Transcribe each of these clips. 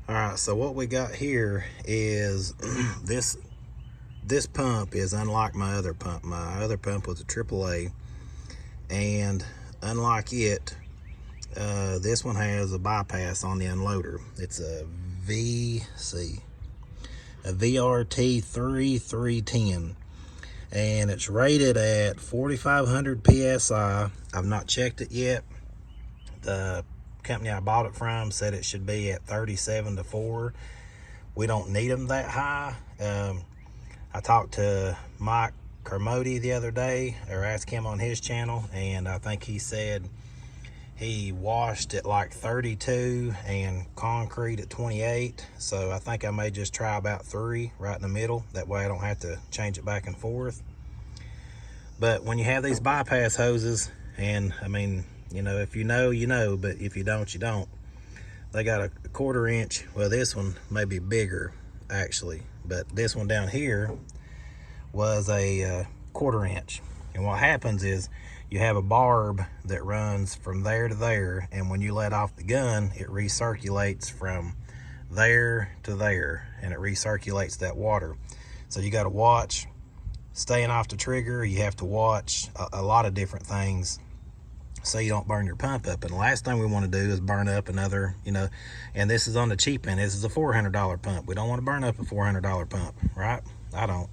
All right, so what we got here is this pump is unlike my other pump. My other pump was a AAA, and unlike it, this one has a bypass on the unloader. It's a VRT 3310, and it's rated at 4,500 PSI. I've not checked it yet. The company I bought it from said it should be at 37 to 4. We don't need them that high. I talked to Mike Kermody the other day, or asked him on his channel, and I think he said he washed at like 32 and concrete at 28. So I think I may just try about 3 right in the middle. That way I don't have to change it back and forth. But when you have these bypass hoses, and I mean, you know, if you know, you know, but if you don't, you don't. They got a 1/4 inch. Well, this one may be bigger actually, but this one down here was a 1/4 inch. And what happens is you have a barb that runs from there to there, and when you let off the gun, it recirculates from there to there, and it recirculates that water. So you got to watch staying off the trigger. You have to watch a lot of different things so you don't burn your pump up. And the last thing we want to do is burn up another, you know, and this is on the cheap end. This is a $400 pump. We don't want to burn up a $400 pump, right? I don't.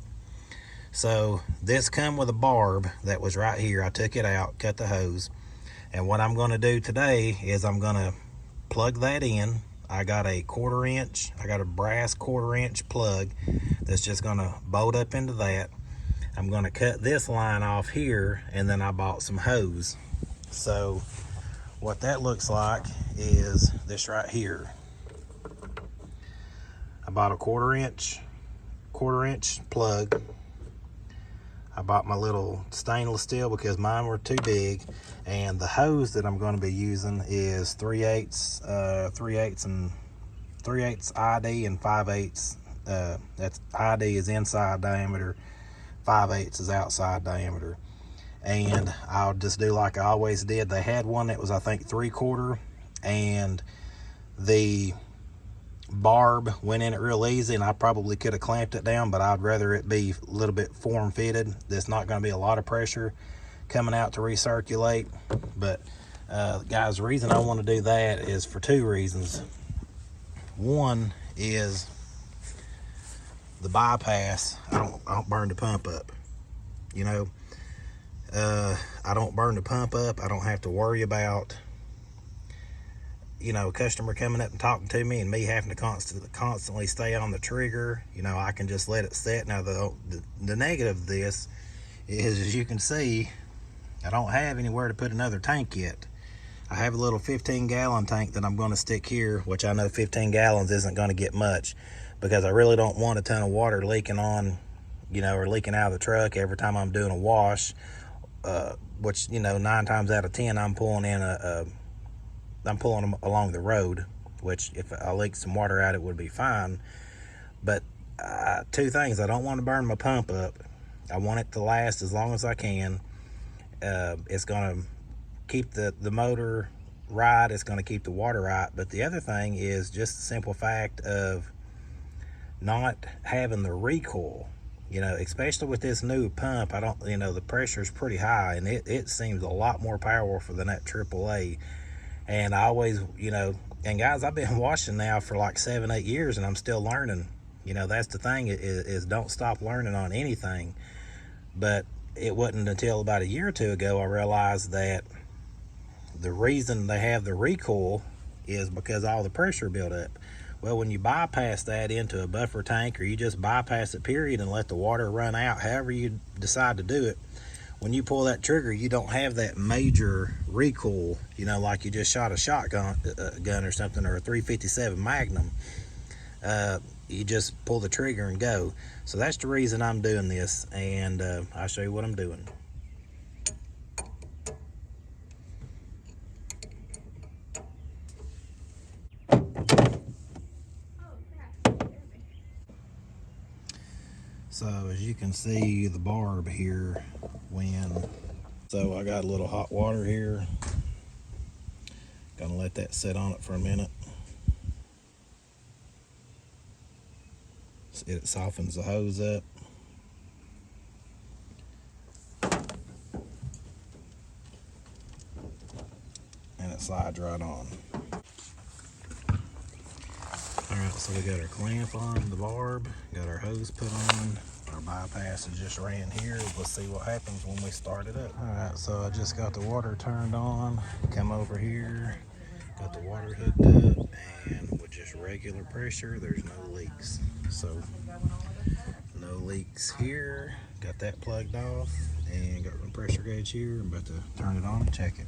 So this come with a barb that was right here. I took it out, cut the hose, and what I'm going to do today is I'm going to plug that in. I got a 1/4 inch, I got a brass 1/4 inch plug that's just going to bolt up into that. I'm going to cut this line off here, and then I bought some hose. So what that looks like is this right here. I bought a 1/4 inch plug. I bought my little stainless steel because mine were too big, and the hose that I'm going to be using is 3/8 ID and 5/8. That's ID is inside diameter, 5/8 is outside diameter. And I'll just do like I always did. They had one that was, I think, 3/4, and the barb went in it real easy, and I probably could have clamped it down, but I'd rather it be a little bit form fitted. There's not going to be a lot of pressure coming out to recirculate. But guys, the reason I want to do that is for 2 reasons. One is the bypass. I don't burn the pump up, you know. I don't burn the pump up. I don't have to worry about, you know, a customer coming up and talking to me and me having to constantly stay on the trigger. You know, I can just let it set. Now the negative of this is, as you can see, I don't have anywhere to put another tank yet. I have a little 15-gallon tank that I'm going to stick here, which I know 15 gallons isn't going to get much, because I really don't want a ton of water leaking on, you know, or leaking out of the truck every time I'm doing a wash. Which, you know, 9 times out of 10 I'm pulling them along the road, which if I leak some water out, it would be fine. But 2 things: I don't want to burn my pump up. I want it to last as long as I can. It's going to keep the motor right. It's going to keep the water right. But the other thing is just the simple fact of not having the recoil. You know, especially with this new pump, you know, the pressure is pretty high, and it seems a lot more powerful than that AAA. And I always, you know, and guys, I've been washing now for like 7-8 years, and I'm still learning. You know, that's the thing, is don't stop learning on anything. But it wasn't until about a year or 2 ago I realized that the reason they have the recoil is because all the pressure built up. Well, when you bypass that into a buffer tank, or you just bypass it period and let the water run out, however you decide to do it, when you pull that trigger, you don't have that major recoil, you know, like you just shot a shotgun gun or something, or a 357 Magnum. You just pull the trigger and go. So that's the reason I'm doing this, and I'll show you what I'm doing. So as you can see, the barb here so I got a little hot water here. Gonna let that sit on it for a minute. it softens the hose up. And it slides right on. Alright, so we got our clamp on the barb, got our hose put on, our bypass is just ran here. Let's see what happens when we start it up. Alright, so I just got the water turned on, come over here, got the water hooked up, and with just regular pressure, there's no leaks. So, no leaks here, got that plugged off, and got the pressure gauge here. I'm about to turn it on and check it.